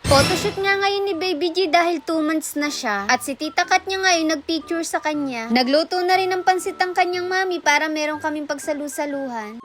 Photoshoot nga ngayon ni Baby G dahil 2 months na siya. At si Tita Kat niya ngayon nagpicture sa kanya. Nagluto na rin ng pansit ang kanyang mami para meron kaming pagsalu-saluhan.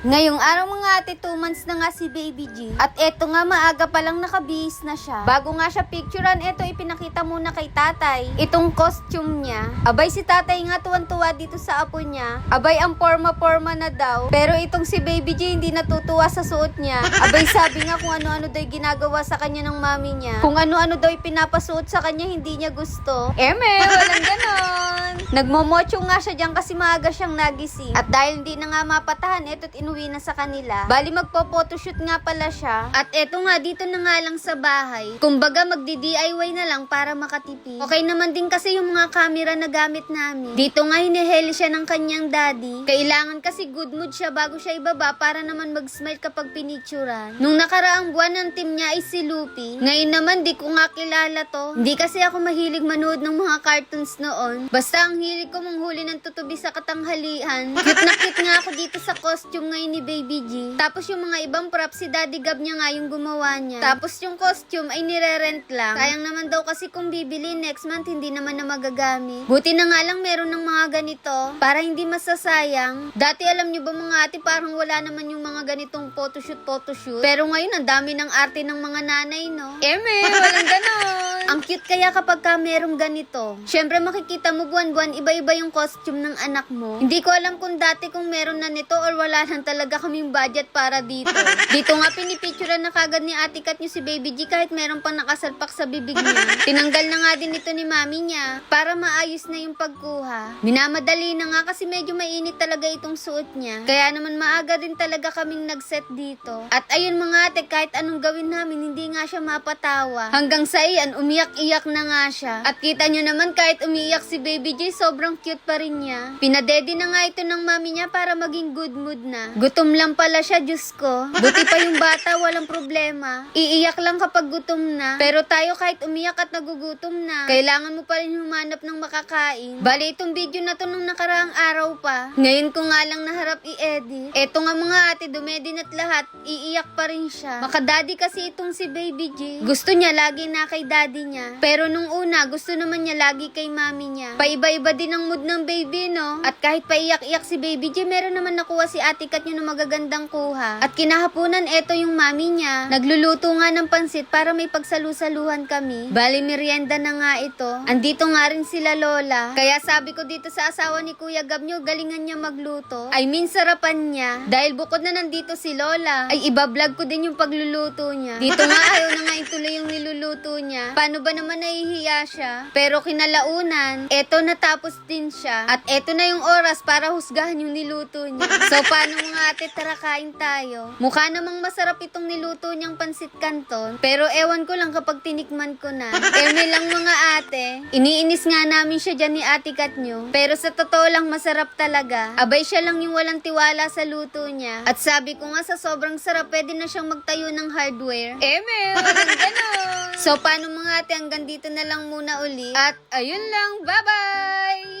Ngayong araw mga ate, 2 months na nga si Baby G. At eto nga, maaga pa lang nakabihis na siya. Bago nga siya picturean, eto ipinakita muna kay tatay itong costume niya. Abay si tatay nga tuwan-tuwa dito sa apo niya. Abay ang porma-porma na daw. Pero itong si Baby G hindi natutuwa sa suot niya. Abay sabi nga kung ano-ano daw ginagawa sa kanya ng mami niya. Kung ano-ano daw ipinapasuot sa kanya hindi niya gusto. Walang ganon. Nagmomocho nga siya dyan kasi maaga siyang nagising. At dahil hindi na nga mapatahan, eto't inuwi na sa kanila. Bali magpo-photoshoot nga pala siya. At eto nga, dito na nga lang sa bahay. Kumbaga magdi-DIY na lang para makatipid. Okay naman din kasi yung mga camera na gamit namin. Dito nga hiniheli siya ng kanyang daddy. Kailangan kasi good mood siya bago siya ibaba para naman mag-smile kapag pinicturan. Nung nakaraang buwan ng team niya ay si Lupi. Ngayon naman di ko nga kilala to. Hindi kasi ako mahilig manood ng mga cartoons noon. Basta ang hilig ko manghuli ng tutubi sa katanghalian. Cute na cute nga ako dito sa costume ngayon ni Baby G. Tapos yung mga ibang props si Daddy Gab niya nga yung gumawa niya. Tapos yung costume ay nire-rent lang. Sayang naman daw kasi kung bibili next month hindi naman na magagamit. Buti na nga lang meron ng mga ganito para hindi masasayang. Dati alam niyo ba mga ate parang wala naman yung mga ganitong photoshoot. Pero ngayon ang dami ng arte ng mga nanay no. Walang ganon. Ang cute kaya kapag ka merong ganito. Syempre makikita mo buwan-buwan iba-iba yung costume ng anak mo. Hindi ko alam kung dati kung meron na nito or wala lang talaga kaming budget para dito. Dito nga pinipicturean na kagad ni Ate Kat niyo si Baby G kahit meron pang nakasalpak sa bibig niya. Tinanggal na nga din ito ni mami niya para maayos na yung pagkuha. Minamadali na nga kasi medyo mainit talaga itong suot niya. Kaya naman maaga din talaga kaming nagset dito. At ayun mga ate, kahit anong gawin namin hindi nga siya mapatawa. Hanggang sa iyan, umiyak-iyak na nga siya. At kita nyo naman kahit umiiyak si Baby J, sobrang cute pa rin niya. Pinadedi na nga ito ng mami niya para maging good mood na. Gutom lang pala siya, Diyos ko. Buti pa yung bata, walang problema. Iiyak lang kapag gutom na. Pero tayo kahit umiyak at nagugutom na, kailangan mo pa rin humanap ng makakain. Bali itong video na to nung nakaraang araw pa. Ngayon ko nga lang naharap i-edit. Eto nga mga ate, dumedin at lahat, iiyak pa rin siya. Makadaddy kasi itong si Baby G. Gusto niya lagi na kay daddy niya. Pero nung una, gusto naman niya lagi kay mami niya. Paiba-iba din ang mood ng baby, no? At kahit paiyak-iyak si Baby G, meron naman nakuha si Ate Kat niya ng magagandang kuha. At kinahaponan, eto yung mami niya. Nagluluto nga ng pansit para may pagsalu-saluhan kami. Bali, merienda na nga ito. Andito nga rin sila lola. Kaya sabi ko dito sa asawa ni Kuya Gab niyo, galingan niya magluto. I mean, sarapan niya. Dahil bukod na nandito si lola, ay iba-vlog ko din yung pagluluto niya. Dito nga ayaw na nga ituloy yung niluluto niya. Paano ba naman nahihiya siya? Pero kinalaunan, eto natapos din siya. At eto na yung oras para husgahan yung niluto niya. So paano mga ate, tara kain tayo. Mukha namang masarap itong niluto niyang pansit canton. Pero ewan ko lang kapag tinikman ko na. Lang mga ate. Iniinis nga namin siya dyan ni Ate Kat niyo. Pero sa totoo lang masarap talaga. Abay siya lang yung walang tiwala sa luto niya. At sabi ko nga sa sobrang sarap, pwede na siyang magtayo ng hardware. Walang ganon. So paano mga ate, hanggang dito na lang muna uli. At ayun lang, bye-bye!